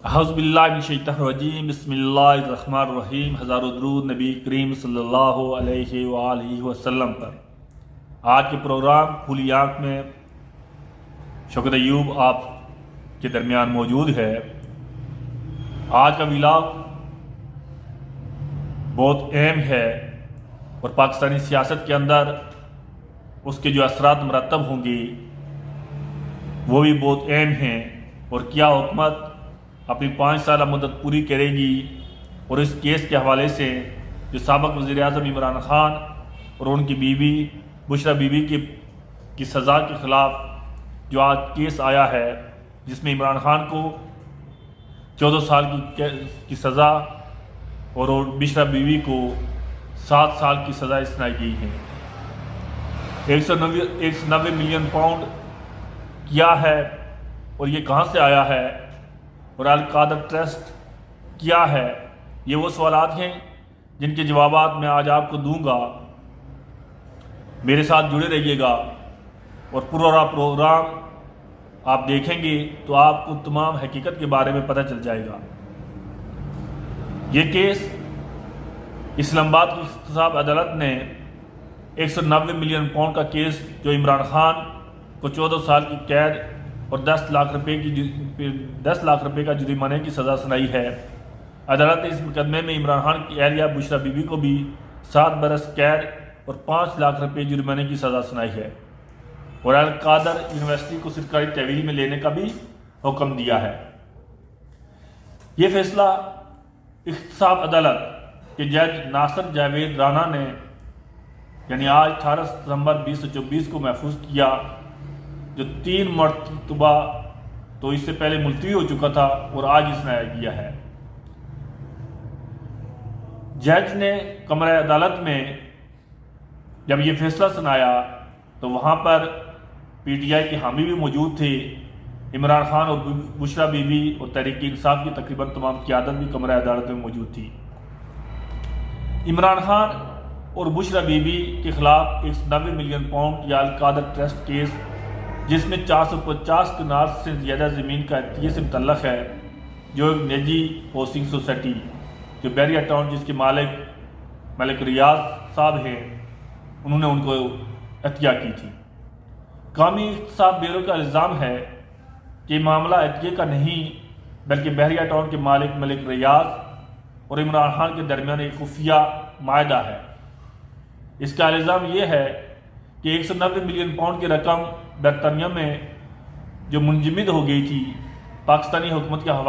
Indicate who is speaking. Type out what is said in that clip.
Speaker 1: اعوذ باللہ من الشیطان الرجیم، بسم اللہ الرحمن الرحیم۔ ہزاروں درود نبی کریم صلی اللہ علیہ وآلہ وسلم پر۔ آج کے پروگرام کھلی آنکھ میں شوکت ایوب آپ کے درمیان موجود ہے۔ آج کا ولاگ بہت اہم ہے اور پاکستانی سیاست کے اندر اس کے جو اثرات مرتب ہوں گی وہ بھی بہت اہم ہیں، اور کیا حکومت اپنی 5 سالہ مدت پوری کرے گی، اور اس کیس کے حوالے سے جو سابق وزیر اعظم عمران خان اور ان کی بیوی بشرا بیوی کی سزا کے خلاف جو آج کیس آیا ہے، جس میں عمران خان کو 14 سال کی سزا اور بشرا بیوی کو 7 سال کی سزا سنائی گئی ہے۔ 190 ملین پاؤنڈ کیا ہے اور یہ کہاں سے آیا ہے، اور القادر ٹرسٹ کیا ہے، یہ وہ سوالات ہیں جن کے جوابات میں آج آپ کو دوں گا۔ میرے ساتھ جڑے رہیے گا اور پورا پروگرام آپ دیکھیں گے تو آپ کو تمام حقیقت کے بارے میں پتہ چل جائے گا۔ یہ کیس اسلام آباد کی احتساب عدالت نے 190 ملین پاؤنڈ کا کیس جو عمران خان کو 14 سال کی قید اور 10 لاکھ روپے کا جرمانے کی سزا سنائی ہے۔ عدالت نے اس مقدمے میں عمران خان کی اہلیہ بشرا بیوی کو بھی 7 برس قید اور 5 لاکھ روپے جرمانے کی سزا سنائی ہے، اور القادر یونیورسٹی کو سرکاری تحویل میں لینے کا بھی حکم دیا ہے۔ یہ فیصلہ احتساب عدالت کے جج ناصر جاوید رانا نے یعنی آج 18 ستمبر 2024 کو محفوظ کیا، جو 3 مرتبہ تو اس سے پہلے ملتوی ہو چکا تھا اور آج اس نے کیا ہے۔ جج نے کمرہ عدالت میں جب یہ فیصلہ سنایا تو وہاں پر پی ٹی آئی کے حامی بھی موجود تھے، عمران خان اور بشرا بیوی اور تحریک انصاف کی تقریباً تمام قیادت بھی کمرہ عدالت میں موجود تھی۔ عمران خان اور بشرا بیوی کے خلاف 190 ملین پاؤنڈ یا القادر ٹرسٹ کیس، جس میں 450 کنال سے زیادہ زمین کا عطیے سے متعلق ہے، جو ایک نجی ہاؤسنگ سوسائٹی جو بحریہ ٹاؤن جس کے ملک ریاض صاحب ہیں، انہوں نے ان کو عطیہ کی تھی۔ قومی احتساب بیورو کا الزام ہے کہ معاملہ عطیے کا نہیں بلکہ بحریہ ٹاؤن کے ملک ریاض اور عمران خان کے درمیان ایک خفیہ معاہدہ ہے۔ اس کا الزام یہ ہے کہ 190 ملین پاؤنڈ کی رقم برطانیہ میں جو منجمد ہو گئی تھی، پاکستانی حکومت کے حوالے